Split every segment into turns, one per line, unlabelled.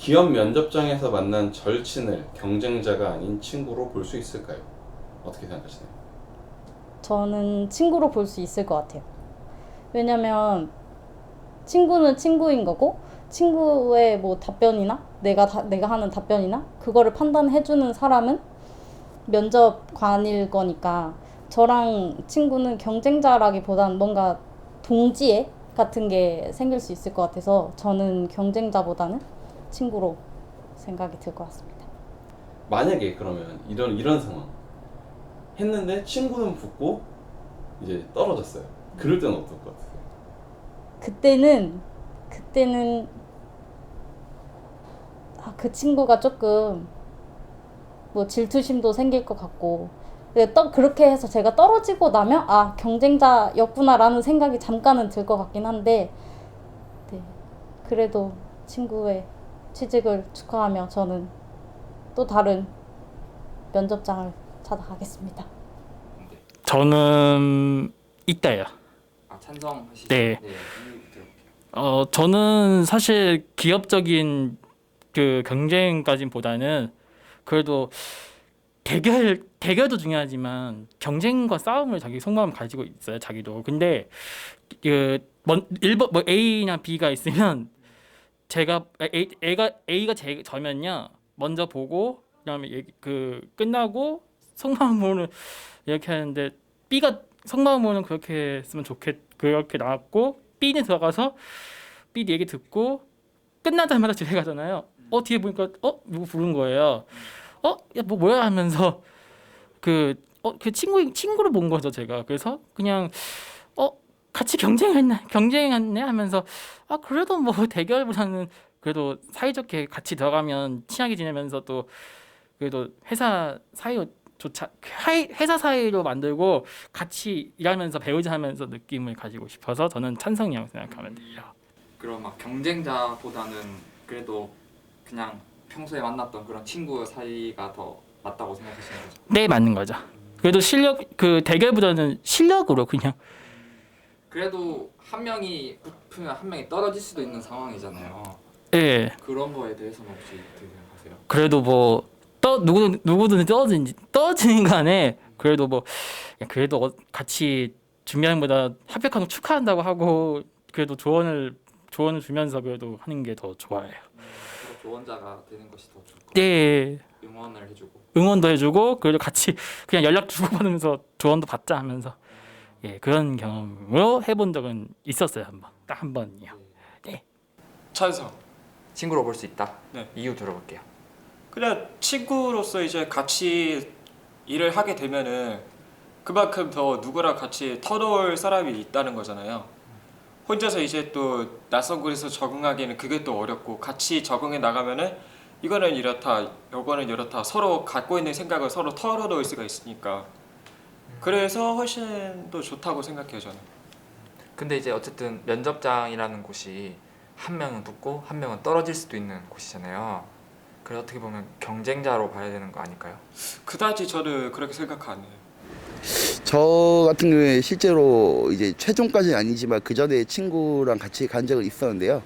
기업 면접장에서 만난 절친을 경쟁자가 아닌 친구로 볼 수 있을까요? 어떻게 생각하시나요?
저는 친구로 볼 수 있을 것 같아요. 왜냐면 친구는 친구인 거고 친구의 뭐 답변이나 내가 하는 답변이나 그거를 판단해주는 사람은 면접관일 거니까 저랑 친구는 경쟁자라기보단 뭔가 동지애 같은 게 생길 수 있을 것 같아서 저는 경쟁자보다는 친구로 생각이 들 것 같습니다.
만약에 그러면 이런 상황 했는데 친구는 붙고 이제 떨어졌어요. 그럴 때는 어떨 것 같아요?
그때는 그 친구가 조금 뭐 질투심도 생길 것 같고 그렇게 해서 제가 떨어지고 나면 경쟁자였구나라는 생각이 잠깐은 들 것 같긴 한데 네, 그래도 친구의 취직을 축하하며 저는 또 다른 면접장을 찾아가겠습니다.
저는 있다요.
찬성하시죠?
네.
네. 이유 들어볼게요.
저는 사실 기업적인 그 경쟁까지보다는 그래도 대결도 중요하지만 경쟁과 싸움을 자기 속마음 가지고 있어요, 자기도. 근데 뭐 A나 B가 있으면 제가 A가 저면요 먼저 보고 그다음에 끝나고 속마음으로는 이렇게 하는데 B가 속마음으로는 그렇게 했으면 그렇게 나왔고 B는 들어가서 B 얘기 듣고 끝나자마자 집에 가잖아요. 뒤에 보니까 누구 부른 거예요. 야, 뭐야 하면서 그 친구를 본 거죠, 제가. 그래서 그냥 같이 경쟁했네 하면서 그래도 뭐 대결보다는 그래도 사이좋게 같이 들어가면 친하게 지내면서 또 그래도 회사 사이로 만들고 같이 일하면서 배우자 하면서 느낌을 가지고 싶어서 저는 찬성이라고 생각하면 돼요.
그럼 막 경쟁자보다는 그래도 그냥 평소에 만났던 그런 친구 사이가 더 맞다고 생각하시는 거죠?
네, 맞는 거죠. 그래도 대결보다는 실력으로 그냥.
그래도 한 명이 붙으면 한 명이 떨어질 수도 있는 상황이잖아요.
예.
그런 거에 대해서는 혹시 어떻게 생각하세요?
그래도 뭐 누구든 떨어지는 간에 그래도 같이 준비하는 것보다 합격한 거 축하한다고 하고 그래도 조언을 주면서 그래도 하는 게 더 좋아요.
서로 조언자가 되는 것이 더 좋을 것
예.
같아요. 응원을 해주고.
응원도 해주고 그래도 같이 그냥 연락 주고받으면서 조언도 받자 하면서 그런 경험으로 해본 적은 있었어요. 딱 한 번이요. 네.
찬성.
친구로 볼 수 있다?
네.
이유 들어볼게요.
그냥 친구로서 이제 같이 일을 하게 되면은 그만큼 더 누구랑 같이 터놓을 사람이 있다는 거잖아요. 혼자서 이제 또 낯선 곳에서 적응하기에는 그게 또 어렵고 같이 적응해 나가면은 이거는 이렇다, 요거는 이렇다 서로 갖고 있는 생각을 서로 털어놓을 수가 있으니까 그래서 훨씬 더 좋다고 생각해요 저는.
근데 이제 어쨌든 면접장이라는 곳이 한 명은 붙고 한 명은 떨어질 수도 있는 곳이잖아요. 그래서 어떻게 보면 경쟁자로 봐야 되는 거 아닐까요?
그다지 저는 그렇게 생각 안 해요.
저 같은 경우에 실제로 이제 최종까지는 아니지만 그 전에 친구랑 같이 간 적은 있었는데요.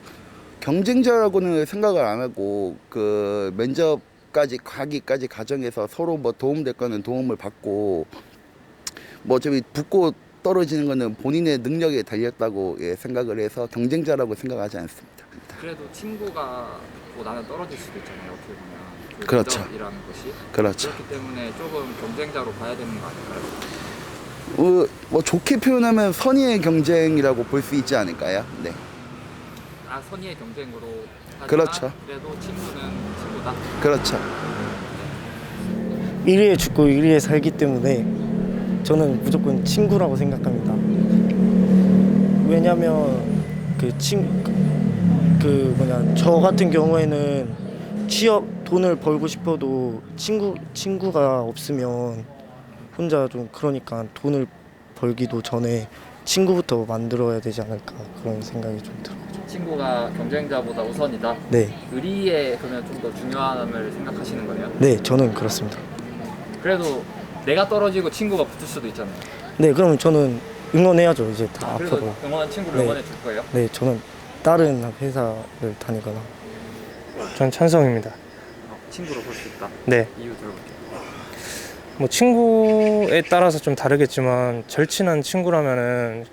경쟁자라고는 생각을 안 하고 그 면접까지 가기까지 과정에서 서로 뭐 도움될 거는 도움을 받고 뭐 어차피 붙고 떨어지는 거는 본인의 능력에 달렸다고 생각을 해서 경쟁자라고 생각하지 않습니다.
그래도 친구가 뭐 나는 떨어질 수도 있잖아요. 어떻게 보면 그
그렇죠.
면접이라는 것이
그렇죠.
그렇기 때문에 조금 경쟁자로 봐야 되는 거 아닐까요?
뭐 좋게 표현하면 선의의 경쟁이라고 볼 수 있지 않을까요? 네.
선의의 경쟁으로 하지만
그렇죠.
그래도 친구는 친구다.
그렇죠.
1위에 죽고 1위에 살기 때문에 저는 무조건 친구라고 생각합니다. 왜냐면 저 같은 경우에는 돈을 벌고 싶어도 친구가 없으면 혼자 좀 그러니까 돈을 벌기도 전에 친구부터 만들어야 되지 않을까 그런 생각이 좀 들어요.
친구가 경쟁자보다 우선이다.
네,
의리에 그러면 좀 더 중요함을 생각하시는 거네요.
네, 저는 그렇습니다.
그래도 내가 떨어지고 친구가 붙을 수도 있잖아요.
네, 그럼 저는 응원해야죠. 이제 다
그래도
앞으로.
응원한 친구를
네.
응원해 줄 거예요.
네, 저는 다른 회사를 다니거나
전 찬성입니다.
친구로 볼 수 있다.
네.
이유 들어볼게요.
뭐 친구에 따라서 좀 다르겠지만 절친한 친구라면은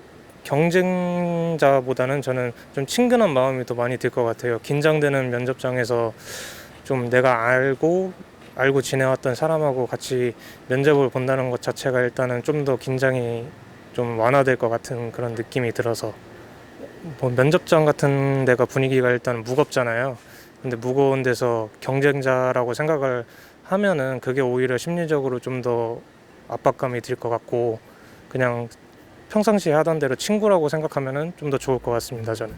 경쟁자보다는 저는 좀 친근한 마음이 더 많이 들 것 같아요. 긴장되는 면접장에서 좀 내가 알고 지내왔던 사람하고 같이 면접을 본다는 것 자체가 일단은 좀 더 긴장이 좀 완화될 것 같은 그런 느낌이 들어서 뭐 면접장 같은 데가 분위기가 일단 무겁잖아요. 근데 무거운 데서 경쟁자라고 생각을 하면은 그게 오히려 심리적으로 좀 더 압박감이 들 것 같고 그냥 평상시에 하던 대로 친구라고 생각하면은 좀 더 좋을 것 같습니다, 저는.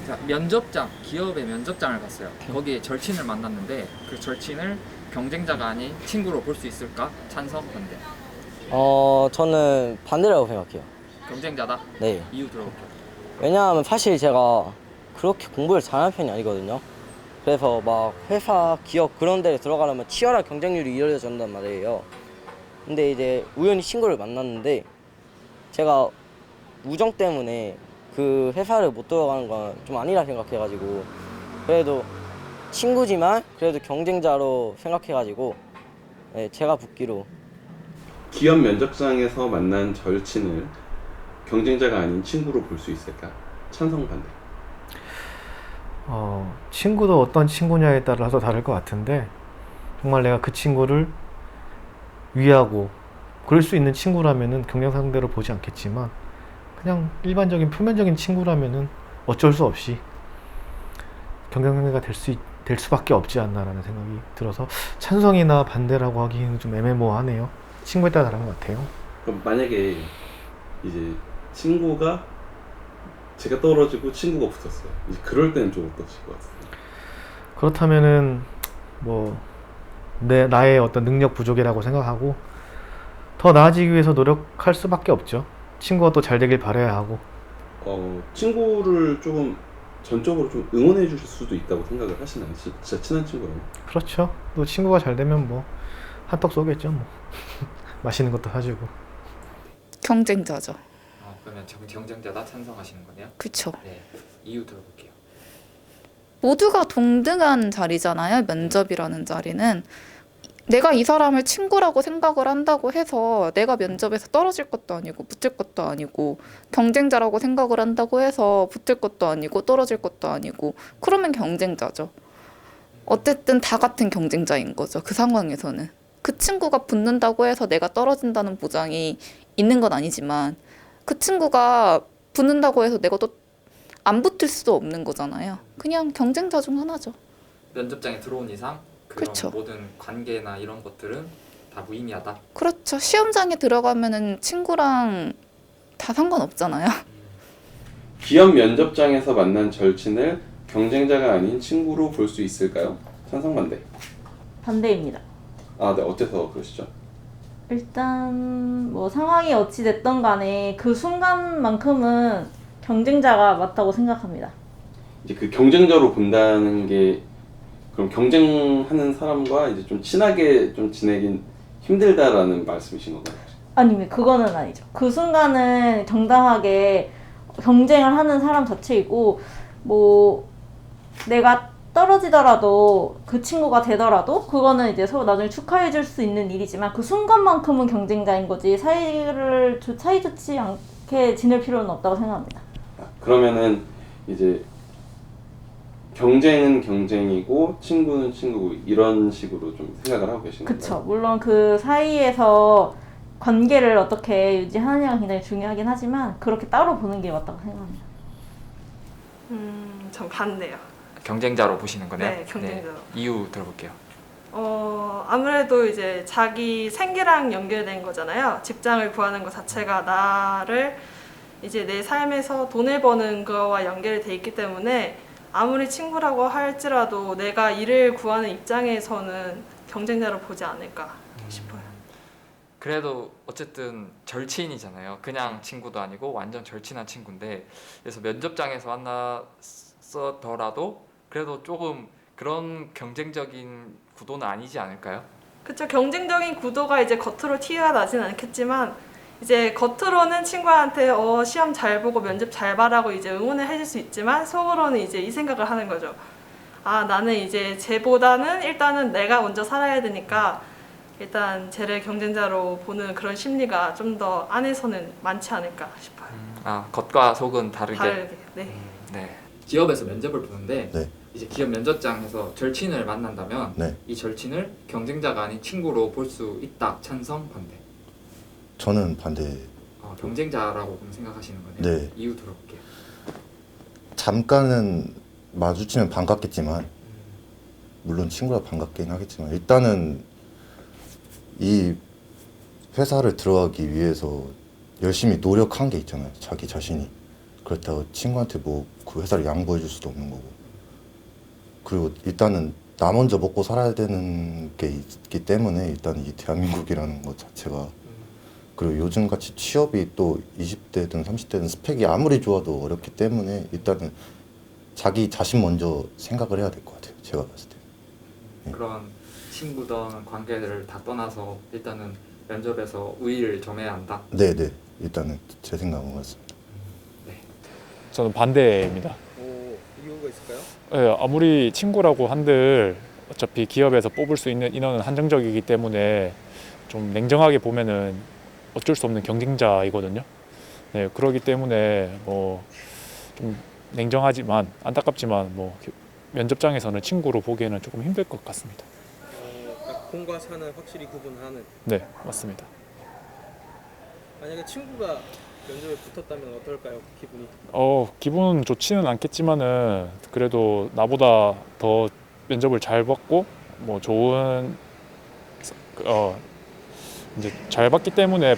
자, 면접장, 기업의 면접장을 갔어요. 거기에 절친을 만났는데 그 절친을 경쟁자가 아닌 친구로 볼 수 있을까? 찬성, 반대.
저는 반대라고 생각해요.
경쟁자다?
네.
이유 들어볼게요.
왜냐하면 사실 제가 그렇게 공부를 잘하는 편이 아니거든요. 그래서 막 회사, 기업 그런 데를 들어가려면 치열한 경쟁률이 이루어진단 말이에요. 근데 이제 우연히 친구를 만났는데 제가 우정 때문에 그 회사를 못 들어가는 건 좀 아니라 생각해가지고 그래도 친구지만 그래도 경쟁자로 생각해가지고 네, 제가 붙기로.
기업 면접장에서 만난 절친을 경쟁자가 아닌 친구로 볼 수 있을까? 찬성 반대.
친구도 어떤 친구냐에 따라서 다를 것 같은데 정말 내가 그 친구를 위하고 그럴 수 있는 친구라면은 경쟁 상대로 보지 않겠지만 그냥 일반적인 표면적인 친구라면은 어쩔 수 없이 경쟁 상대가 될 수밖에 없지 않나라는 생각이 들어서 찬성이나 반대라고 하기는 좀 애매모호하네요. 친구에 따라 다른 것 같아요.
그럼 만약에 이제 친구가 제가 떨어지고 친구가 붙었어요. 이제 그럴 때는 좀 어떠실 것 같아요?
그렇다면은 뭐 나의 어떤 능력 부족이라고 생각하고 더 나아지기 위해서 노력할 수밖에 없죠. 친구가 또 잘 되길 바라야 하고.
친구를 조금 전적으로 좀 응원해 주실 수도 있다고 생각을 하시나요? 진짜 친한 친구라면?
그렇죠. 또 친구가 잘 되면 뭐 한턱 쏘겠죠. 뭐 맛있는 것도 사주고.
경쟁자죠.
그러면 경쟁자다 찬성하시는 거네요?
그쵸.
네. 이유 들어볼게요.
모두가 동등한 자리잖아요. 면접이라는 자리는. 내가 이 사람을 친구라고 생각을 한다고 해서 내가 면접에서 떨어질 것도 아니고 붙을 것도 아니고 경쟁자라고 생각을 한다고 해서 붙을 것도 아니고 떨어질 것도 아니고 그러면 경쟁자죠. 어쨌든 다 같은 경쟁자인 거죠. 그 상황에서는. 그 친구가 붙는다고 해서 내가 떨어진다는 보장이 있는 건 아니지만 그 친구가 붙는다고 해서 내가 또 안 붙을 수도 없는 거잖아요. 그냥 경쟁자 중 하나죠.
면접장에 들어온 이상 그런
그쵸.
모든 관계나 이런 것들은 다 무의미하다.
그렇죠. 시험장에 들어가면은 친구랑 다 상관없잖아요.
기업 면접장에서 만난 절친을 경쟁자가 아닌 친구로 볼 수 있을까요? 찬성 반대.
반대입니다.
아, 네. 어째서 그러시죠?
일단 뭐 상황이 어찌 됐던 간에 그 순간만큼은 경쟁자가 맞다고 생각합니다.
이제 그 경쟁자로 본다는 게 그럼 경쟁하는 사람과 이제 좀 친하게 좀 지내긴 힘들다라는 말씀이신 건가요?
아니, 그거는 아니죠. 그 순간은 정당하게 경쟁을 하는 사람 자체이고 뭐 내가 떨어지더라도 그 친구가 되더라도 그거는 이제 서로 나중에 축하해 줄 수 있는 일이지만 그 순간만큼은 경쟁자인 거지 사이 좋지 않게 지낼 필요는 없다고 생각합니다.
그러면은 이제 경쟁은 경쟁이고 친구는 친구고 이런 식으로 좀 생각을 하고 계시는 건가요?
그쵸. 물론 그 사이에서 관계를 어떻게 유지하느냐가 굉장히 중요하긴 하지만 그렇게 따로 보는 게 맞다고 생각합니다.
전 반대요.
경쟁자로 보시는 거네요?
네, 경쟁자로.
이유 들어볼게요.
아무래도 이제 자기 생계랑 연결된 거잖아요. 직장을 구하는 것 자체가 나를 이제 내 삶에서 돈을 버는 거와 연결돼 있기 때문에 아무리 친구라고 할지라도 내가 일을 구하는 입장에서는 경쟁자로 보지 않을까 싶어요.
그래도 어쨌든 절친이잖아요. 그냥 친구도 아니고 완전 절친한 친구인데, 그래서 면접장에서 만났더라도 그래도 조금 그런 경쟁적인 구도는 아니지 않을까요?
그쵸. 경쟁적인 구도가 이제 겉으로 티가 나진 않겠지만 이제 겉으로는 친구한테 시험 잘 보고 면접 잘 봐라고 이제 응원을 해줄 수 있지만 속으로는 이제 이 생각을 하는 거죠. 아, 나는 이제 쟤보다는 일단은 내가 먼저 살아야 되니까 일단 쟤를 경쟁자로 보는 그런 심리가 좀 더 안에서는 많지 않을까 싶어요.
아, 겉과 속은 다르게.
네.
네. 기업에서 면접을 보는데
네.
이제 기업 면접장에서 절친을 만난다면
네.
이 절친을 경쟁자가 아닌 친구로 볼 수 있다. 찬성, 반대.
저는 반대.
경쟁자라고 생각하시는 거네요.
네.
이유 들어볼게요.
잠깐은 마주치면 반갑겠지만, 물론 친구라 반갑긴 하겠지만, 일단은 이 회사를 들어가기 위해서 열심히 노력한 게 있잖아요. 자기 자신이. 그렇다고 친구한테 뭐 그 회사를 양보해 줄 수도 없는 거고. 그리고 일단은 나 먼저 먹고 살아야 되는 게 있기 때문에 일단 이 대한민국이라는 것 자체가, 그리고 요즘같이 취업이 또 20대든 30대든 스펙이 아무리 좋아도 어렵기 때문에 일단은 자기 자신 먼저 생각을 해야 될 것 같아요. 제가 봤을 때. 네.
그런 친구든 관계들을 다 떠나서 일단은 면접에서 우위를 점해야 한다.
네네. 일단은 제 생각은 그렇습니다.
저는 반대입니다.
이유가 있을까요?
네, 아무리 친구라고 한들 어차피 기업에서 뽑을 수 있는 인원은 한정적이기 때문에 좀 냉정하게 보면은 어쩔 수 없는 경쟁자이거든요. 네, 그렇기 때문에 뭐 좀 냉정하지만 안타깝지만 뭐 면접장에서는 친구로 보기에는 조금 힘들 것 같습니다.
공과 사는 확실히 구분하는.
네, 맞습니다.
만약에 친구가 면접에 붙었다면 어떨까요? 기분이?
기분은 좋지는 않겠지만은 그래도 나보다 더 면접을 잘 봤고 뭐 좋은 이제 잘 봤기 때문에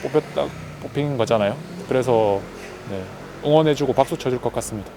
뽑힌 거잖아요. 그래서 네, 응원해주고 박수 쳐줄 것 같습니다.